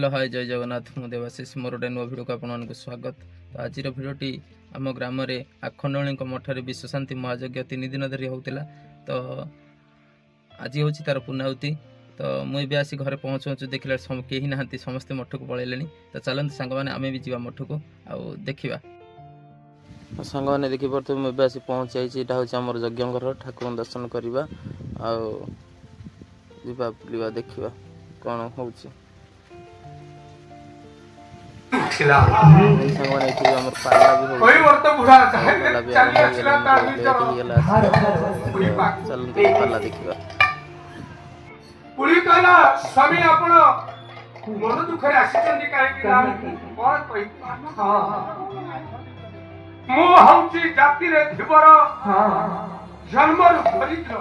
Hello hi जय जगन्नाथ मु देवाशीष मोर गोटे नुआ भिडियो को आपको स्वागत। तो आज भिडियोटी आम ग्राम आखंडणी मठर विश्वशांति महायज्ञ 3 दिन धरी होता। तो आज हूँ तार पूर्णाहुति। तो मुझे आसी घर पहुँचु देखला कहीं ना समस्ते मठ को पलैले। तो चलते सांग मैंने आम भी जा मठ को आउ देखा। सांग मैंने देखिपे मुझे आसी पहुँच जाइए। हूँ आम यज्ञ घर ठाकुर दर्शन करवा बुलवा देखा कौन हो पाला देखा। स्वामी आपण मन दुखरे आसीचंदी काहे कि कोन कहि मो हउची जाति रे धिवर जन्म दरिद्र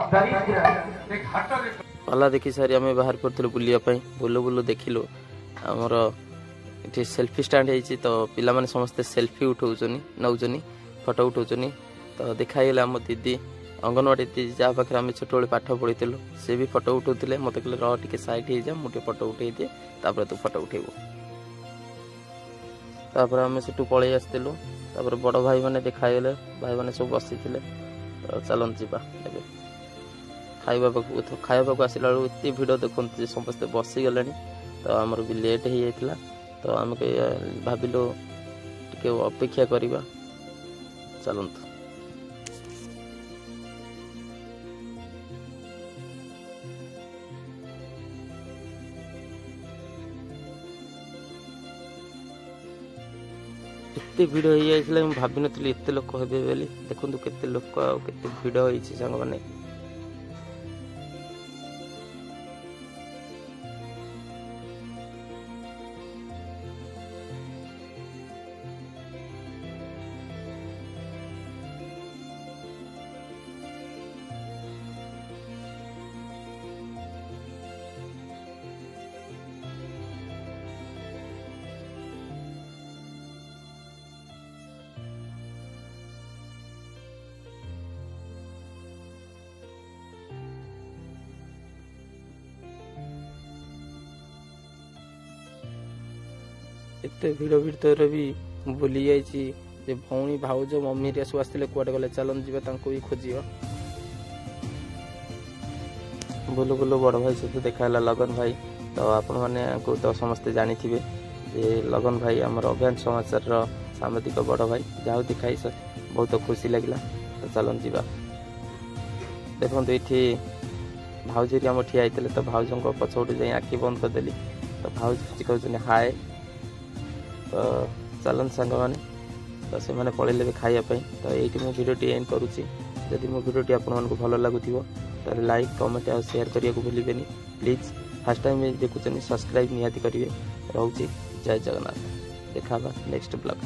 ए घाट रे पाला देखि सारी आमे बाहर पड़थलो बुलिया पई। बुलो बुलो देखिलो हमर इथे सेल्फी स्टैंड है। तो पिला माने समस्त सेल्फी उठाउचनी नौचनी फोटो उठाउचनी। तो देखाइला हम दीदी अंगनवाड़ी दीदी जहाँ पाखे आम छोटे पाठ पढ़ी से भी फोटो उठाउथिले। मत कहले रह टिके साइड हो जा मुझे फोटो उठे दिए तापर तू फोटो उठेबू। तापर आम सेठू पलि आसलु। तापर बड़ भाई मैंने देखाइले भाई मैंने सब बसी थे। तो चलन जीवा खाइबा को आसला एत भिड़ देखते समस्ते बसी गले। तो आमर भी लेट हो जाता। तो आम भाविलु टिके अपेक्षा करवा। चलतु एत भिड़ हो जाता। मुझे भाव नी एत लोक हे बोली। देखो केते लोक केते भिड़ हो सांग मैंने। एत भिड़ भितर भी बुली जाइए। भौणी भाउज मम्मी सब आसते कूटे गले चलन जा भी खोजा। बुलु बुलु बड़ भाई सहित देखाला लगन भाई। तो आपण मैंने तो समस्ते जानी थे जे लगन भाई आमर अभियान समाचार सामाजिक बड़ भाई जहाँ दिखाई बहुत खुशी लगे। तो चलन जा देखो ये भाउजी आम ठिया होते। तो भाउज पछपटे जा आखि बंद करदेली। तो भाउज कहते हाय। तो चलन सांग मैंने तो से मैंने पलैले भी खायापी। तो ये भिडियोटी एंड करुच्ची। जदि मो भिडियोटी आपको भल लगुथ तो लाइक कमेंट और शेयर करने को भूलें। प्लीज फर्स्ट टाइम देखुं सब्सक्राइब निहाती करेंगे। रोचे जय जगन्नाथ। देखा नेक्स्ट ब्लॉग।